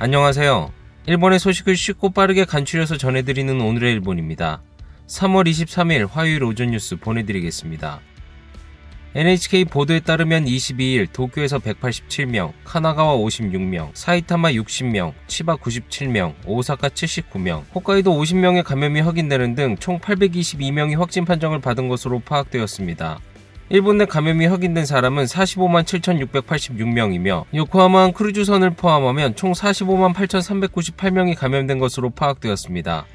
안녕하세요. 일본의 소식을 쉽고 빠르게 간추려서 전해드리는 오늘의 일본입니다. 3월 23일 화요일 오전 뉴스 보내드리겠습니다. NHK 보도에 따르면 22일 도쿄에서 187명, 카나가와 56명, 사이타마 60명, 치바 97명, 오사카 79명, 홋카이도 50명의 감염이 확인되는 등 총 822명이 확진 판정을 받은 것으로 파악되었습니다. 일본 내 감염이 확인된 사람은 45만 7,686명이며 요코하마항 크루즈선을 포함하면 총 45만 8,398명이 감염된 것으로 파악되었습니다.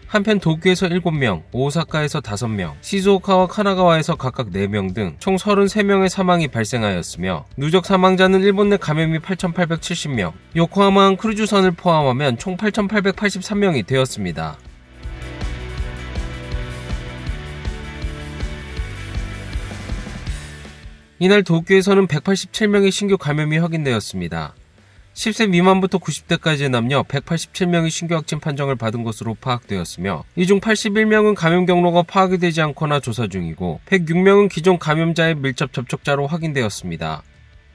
한편 도쿄에서 7명, 오사카에서 5명, 시즈오카와 카나가와에서 각각 4명 등 총 33명의 사망이 발생하였으며 누적 사망자는 일본 내 감염이 8,870명, 요코하마항 크루즈선을 포함하면 총 8,883명이 되었습니다. 이날 도쿄에서는 187명의 신규 감염이 확인되었습니다. 10세 미만부터 90대까지의 남녀 187명이 신규 확진 판정을 받은 것으로 파악되었으며 이 중 81명은 감염 경로가 파악이 되지 않거나 조사 중이고 106명은 기존 감염자의 밀접 접촉자로 확인되었습니다.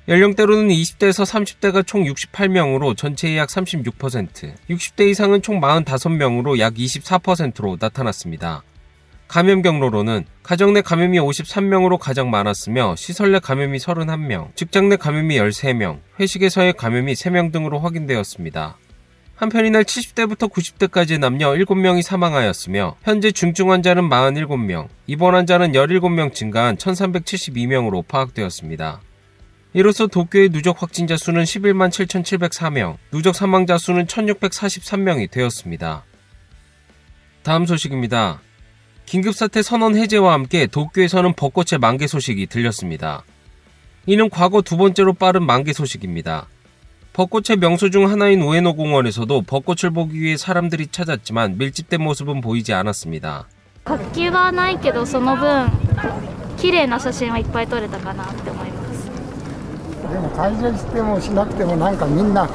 연령대로는 20대에서 30대가 총 68명으로 전체의 약 36%, 60대 이상은 총 45명으로 약 24%로 나타났습니다. 감염 경로로는 가정 내 감염이 53명으로 가장 많았으며 시설 내 감염이 31명, 직장 내 감염이 13명, 회식에서의 감염이 3명 등으로 확인되었습니다. 한편 이날 70대부터 90대까지의 남녀 7명이 사망하였으며 현재 중증 환자는 47명, 입원 환자는 17명 증가한 1372명으로 파악되었습니다. 이로써 도쿄의 누적 확진자 수는 11만 7,704명, 누적 사망자 수는 1,643명이 되었습니다. 다음 소식입니다. 긴급사태 선언 해제와 함께 도쿄에서는 벚꽃의 만개 소식이 들렸습니다. 이는 과거 두 번째로 빠른 만개 소식입니다. 벚꽃의 명소 중 하나인 우에노 공원에서도 벚꽃을 보기 위해 사람들이 찾았지만 밀집된 모습은 보이지 않았습니다. 活気はないけどその分綺麗な写真はいっぱい撮れたかなって思います。でも開催してもしなくてもなんかみんな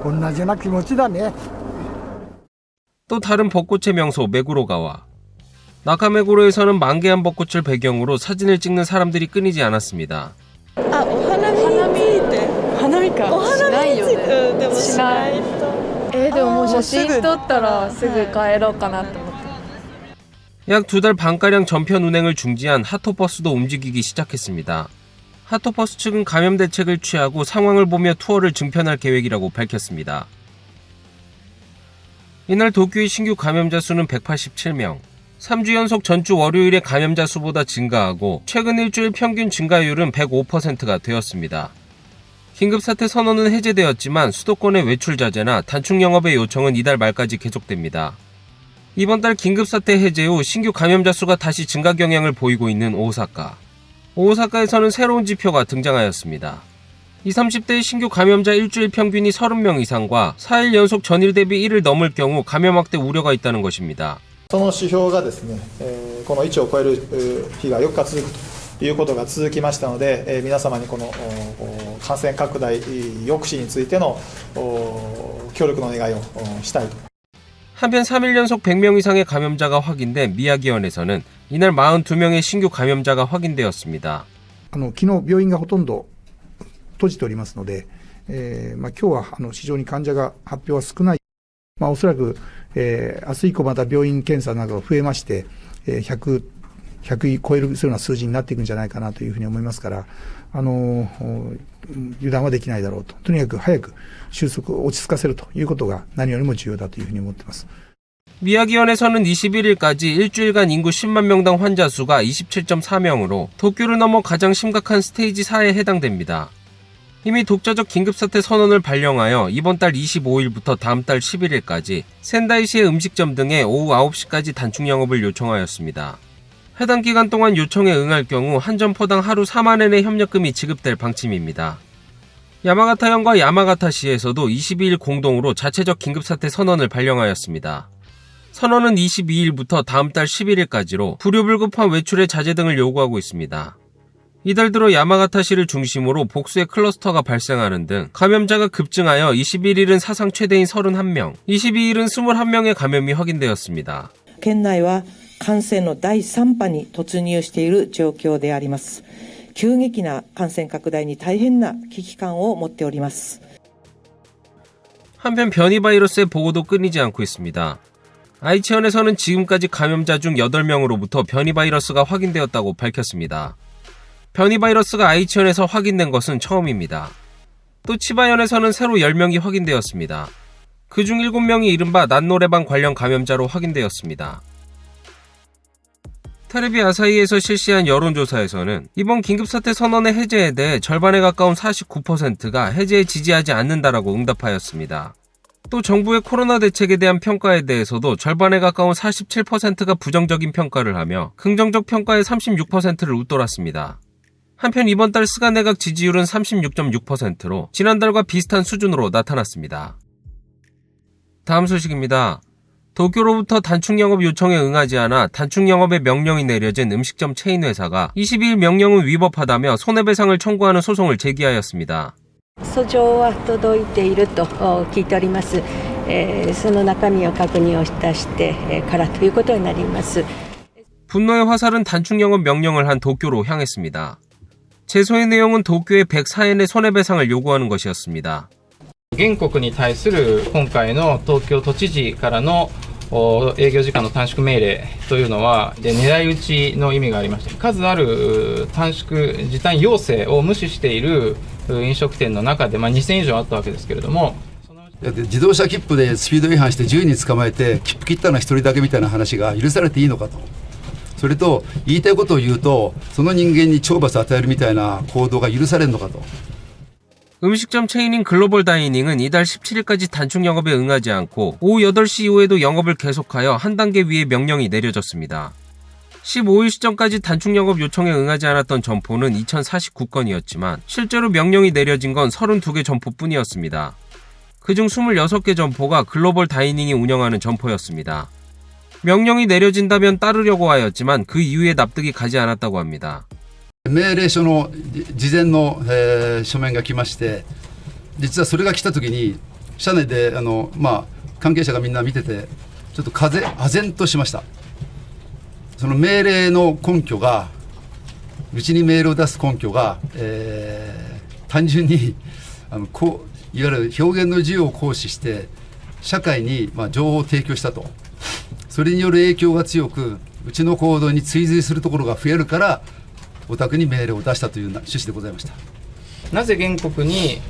同じような気持ちだね。 또 다른 벚꽃의 명소 메구로가와 나카메구로에서는 만개한 벚꽃을 배경으로 사진을 찍는 사람들이 끊이지 않았습니다. お花見って花見かお花見でもしないとでももう写真撮ったらすぐ帰ろうかなと思って。 약 2달 반가량 전편 운행을 중지한 하토버스도 움직이기 시작했습니다. 하토버스 측은 감염 대책을 취하고 상황을 보며 투어를 증편할 계획이라고 밝혔습니다. 이날 도쿄의 신규 감염자 수는 187명, 3주 연속 전주 월요일의 감염자 수보다 증가하고 최근 일주일 평균 증가율은 105%가 되었습니다. 긴급사태 선언은 해제되었지만 수도권의 외출 자제나 단축 영업의 요청은 이달 말까지 계속됩니다. 이번 달 긴급사태 해제 후 신규 감염자 수가 다시 증가 경향을 보이고 있는 오사카. 오사카에서는 새로운 지표가 등장하였습니다. 20, 30대의 신규 감염자 일주일 평균이 30명 이상과 4일 연속 전일 대비 1을 넘을 경우 감염 확대 우려가 있다는 것입니다. その指標がですね、この1を超える日が4日続くということが続きましたので、皆様にこの感染拡大抑止についての協力の願いをしたいと。 한편 3일 연속 100명 이상의 감염자가 확인된 미야기현에서는 이날 42명의 신규 감염자가 확인되었습니다. 昨日病院がほとんど閉じておりますので、今日は非常に患者が発表は少ない。おそらく、明日以降また病院検査などが増えまして、100超えるそうな数字になっていくんじゃないかなというふうに思いますから、油断はできないだろうと。とにかく早く収束を落ち着かせるということが何よりも重要だというふうに思っています。 미야기현에서는 21일까지 일주일간 인구 10만 명당 환자 수가 27.4명으로 도쿄를 넘어 가장 심각한 스테이지 4에 해당됩니다. 이미 독자적 긴급사태 선언을 발령하여 이번 달 25일부터 다음 달 11일까지 센다이시의 음식점 등의 오후 9시까지 단축 영업을 요청하였습니다. 해당 기간 동안 요청에 응할 경우 한 점포당 하루 4만 엔의 협력금이 지급될 방침입니다. 야마가타현과 야마가타시에서도 22일 공동으로 자체적 긴급사태 선언을 발령하였습니다. 선언은 22일부터 다음 달 11일까지로 불효불급한 외출의 자제 등을 요구하고 있습니다. 이달 들어 야마가타시를 중심으로 복수의 클러스터가 발생하는 등 감염자가 급증하여 21일은 사상 최대인 31명, 22일은 21명의 감염이 확인되었습니다. 県内は感染の第3波に突入している状況であります。急激な感染拡大に大変な危機感を持っております。 한편 변이 바이러스의 보고도 끊이지 않고 있습니다. 아이치현에서는 지금까지 감염자 중 8명으로부터 변이 바이러스가 확인되었다고 밝혔습니다. 변이 바이러스가 아이치현에서 확인된 것은 처음입니다. 또 치바현에서는 새로 10명이 확인되었습니다. 그중 7명이 이른바 난노래방 관련 감염자로 확인되었습니다. 테레비 아사히에서 실시한 여론조사에서는 이번 긴급사태 선언의 해제에 대해 절반에 가까운 49%가 해제에 지지하지 않는다라고 응답하였습니다. 또 정부의 코로나 대책에 대한 평가에 대해서도 절반에 가까운 47%가 부정적인 평가를 하며 긍정적 평가의 36%를 웃돌았습니다. 한편 이번 달 스가 내각 지지율은 36.6%로 지난달과 비슷한 수준으로 나타났습니다. 다음 소식입니다. 도쿄로부터 단축 영업 요청에 응하지 않아 단축 영업의 명령이 내려진 음식점 체인 회사가 22일 명령을 위법하다며 손해배상을 청구하는 소송을 제기하였습니다. 訴状は届いていると聞いております。その中身を確認をいたしてからということになります。 분노의 화살은 단축 영업 명령을 한 도쿄로 향했습니다. 제소의 내용은 도쿄에 104엔의 손해배상을 요구하는 것이었습니다. 原告に対する今回の東京都知事からの営業時間の短縮命令というのは狙い撃ちの意味がありまして、数ある短縮時短要請を無視している飲食店の中で、2000以上あったわけですけれども、自動車切符でスピード違反して10人捕まえて切符切ったのは1人だけみたいな話が許されていいのかと。それと言いたいことを言うとその人間に懲罰を与えるみたいな行動が許されるのかと。 음식점 체인인 글로벌 다이닝은 이달 17일까지 단축 영업에 응하지 않고 오후 8시 이후에도 영업을 계속하여 한 단계 위의 명령이 내려졌습니다. 15일 시점까지 단축 영업 요청에 응하지 않았던 점포는 2049건이었지만 실제로 명령이 내려진 건 32개 점포뿐이었습니다. 그중 26개 점포가 글로벌 다이닝이 운영하는 점포였습니다. 명령이 내려진다면 따르려고 하였지만 그 이후에 납득이 가지 않았다고 합니다. 命令書の事前の、書面が来まして、実はそれが来た時に社内で関係者がみんな見ててちょっと唖然としました。その命令の根拠がうちにメールを出す根拠が、単純にいわゆる表現の自由を行使して社会に情報を提供したと。それによる影響が強くうちの行動に追随するところが増えるからお宅に命令を出したという趣旨でございました。なぜ原告に、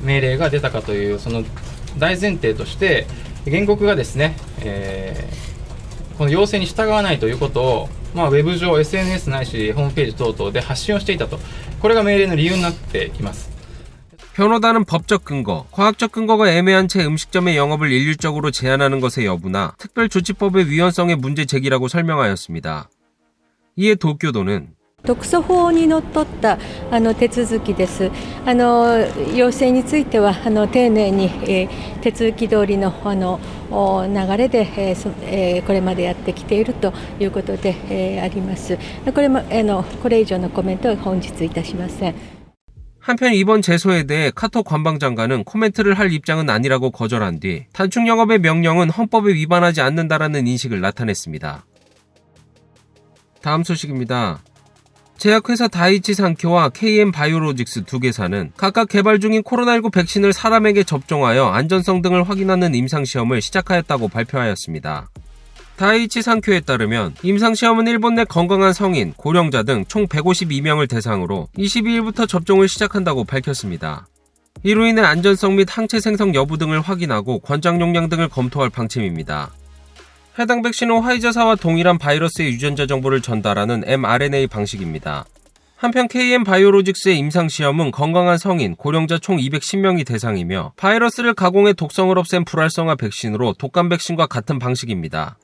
命令が出たかというその大前提として原告がですね、この要請に従わないということを、ウェブ上 SNS ないしホームページ等々で発信をしていたと。これが命令の理由になっています。 변호단은 법적 근거, 과학적 근거가 애매한 채 음식점의 영업을 일률적으로 제한하는 것의 여부나 특별조치법의 위헌성의 문제 제기라고 설명하였습니다. 이에 도쿄도는 特措法にのっとった手続きです。要請については丁寧に、手続き通りの流れで、これまでやってきているということで、あります。これ以上のコメントは本日いたしません。 한편 이번 제소에 대해 카톡 관방장관은 코멘트를 할 입장은 아니라고 거절한 뒤 단축 영업의 명령은 헌법에 위반하지 않는다라는 인식을 나타냈습니다. 다음 소식입니다. 제약회사 다이치 산큐와 KM 바이오로직스 두 개사는 각각 개발 중인 코로나19 백신을 사람에게 접종하여 안전성 등을 확인하는 임상시험을 시작하였다고 발표하였습니다. 다이치 산큐에 따르면 임상시험은 일본 내 건강한 성인, 고령자 등 총 152명을 대상으로 22일부터 접종을 시작한다고 밝혔습니다. 이로 인해 안전성 및 항체 생성 여부 등을 확인하고 권장 용량 등을 검토할 방침입니다. 해당 백신은 화이자사와 동일한 바이러스의 유전자 정보를 전달하는 mRNA 방식입니다. 한편 KM 바이오로직스의 임상시험은 건강한 성인, 고령자 총 210명이 대상이며 바이러스를 가공해 독성을 없앤 불활성화 백신으로 독감 백신과 같은 방식입니다.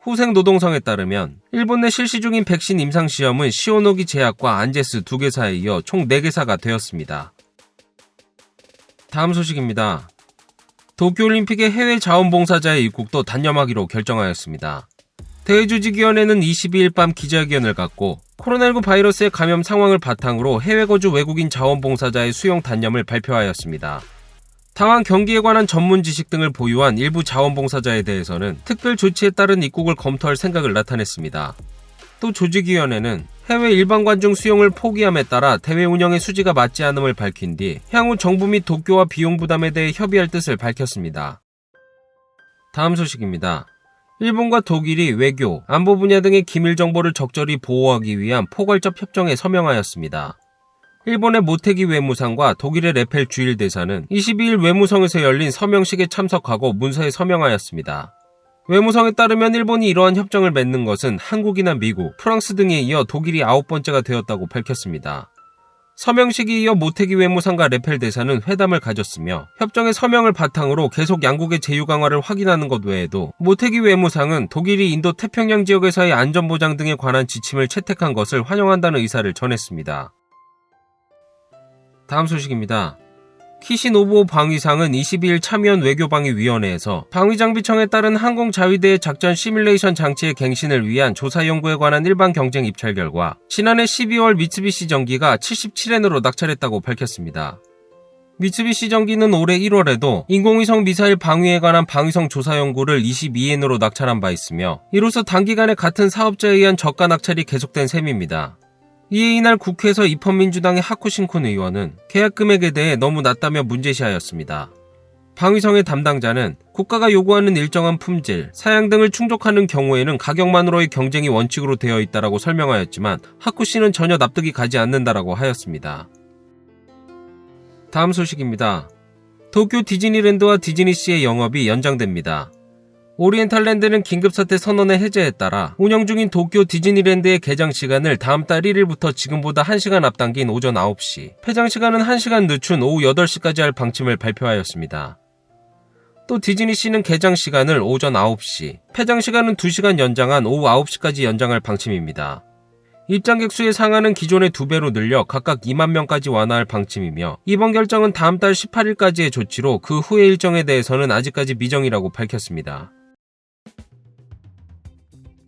후생 노동성에 따르면 일본 내 실시 중인 백신 임상시험은 시오노기 제약과 안제스 두 개사에 이어 총 4개사가 되었습니다. 다음 소식입니다. 도쿄올림픽의 해외 자원봉사자의 입국도 단념하기로 결정하였습니다. 대회조직위원회는 22일 밤 기자회견을 갖고 코로나19 바이러스의 감염 상황을 바탕으로 해외 거주 외국인 자원봉사자의 수용 단념을 발표하였습니다. 다만 경기에 관한 전문 지식 등을 보유한 일부 자원봉사자에 대해서는 특별 조치에 따른 입국을 검토할 생각을 나타냈습니다. 또 조직위원회는 해외 일반 관중 수용을 포기함에 따라 대회 운영의 수지가 맞지 않음을 밝힌 뒤 향후 정부 및 도쿄와 비용 부담에 대해 협의할 뜻을 밝혔습니다. 다음 소식입니다. 일본과 독일이 외교, 안보 분야 등의 기밀 정보를 적절히 보호하기 위한 포괄적 협정에 서명하였습니다. 일본의 모테기 외무상과 독일의 레펠 주일 대사는 22일 외무성에서 열린 서명식에 참석하고 문서에 서명하였습니다. 외무성에 따르면 일본이 이러한 협정을 맺는 것은 한국이나 미국, 프랑스 등에 이어 독일이 9번째가 되었다고 밝혔습니다. 서명식에 이어 모테기 외무상과 레펠 대사는 회담을 가졌으며 협정의 서명을 바탕으로 계속 양국의 제휴 강화를 확인하는 것 외에도 모테기 외무상은 독일이 인도 태평양 지역에서의 안전보장 등에 관한 지침을 채택한 것을 환영한다는 의사를 전했습니다. 다음 소식입니다. 키시노부오 방위상은 22일 참여연 외교방위위원회에서 방위장비청에 따른 항공자위대의 작전 시뮬레이션 장치의 갱신을 위한 조사 연구에 관한 일반 경쟁 입찰 결과 지난해 12월 미쓰비시 전기가 77엔으로 낙찰했다고 밝혔습니다. 미쓰비시 전기는 올해 1월에도 인공위성 미사일 방위에 관한 방위성 조사 연구를 22엔으로 낙찰한 바 있으며 이로써 단기간에 같은 사업자에 의한 저가 낙찰이 계속된 셈입니다. 이에 이날 국회에서 입헌민주당의 하쿠신쿤 의원은 계약 금액에 대해 너무 낮다며 문제시하였습니다. 방위성의 담당자는 국가가 요구하는 일정한 품질, 사양 등을 충족하는 경우에는 가격만으로의 경쟁이 원칙으로 되어 있다라고 설명하였지만 하쿠 씨는 전혀 납득이 가지 않는다라고 하였습니다. 다음 소식입니다. 도쿄 디즈니랜드와 디즈니시의 영업이 연장됩니다. 오리엔탈랜드는 긴급사태 선언의 해제에 따라 운영 중인 도쿄 디즈니랜드의 개장 시간을 다음 달 1일부터 지금보다 1시간 앞당긴 오전 9시, 폐장 시간은 1시간 늦춘 오후 8시까지 할 방침을 발표하였습니다. 또 디즈니시는 개장 시간을 오전 9시, 폐장 시간은 2시간 연장한 오후 9시까지 연장할 방침입니다. 입장객 수의 상한은 기존의 2배로 늘려 각각 2만 명까지 완화할 방침이며 이번 결정은 다음 달 18일까지의 조치로 그 후의 일정에 대해서는 아직까지 미정이라고 밝혔습니다.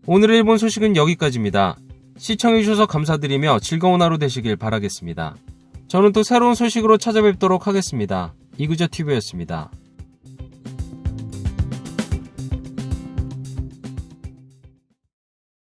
오늘의 일본 소식은 여기까지입니다. 시청해주셔서 감사드리며 즐거운 하루 되시길 바라겠습니다. 저는 또 새로운 소식으로 찾아뵙도록 하겠습니다. 이그저TV였습니다.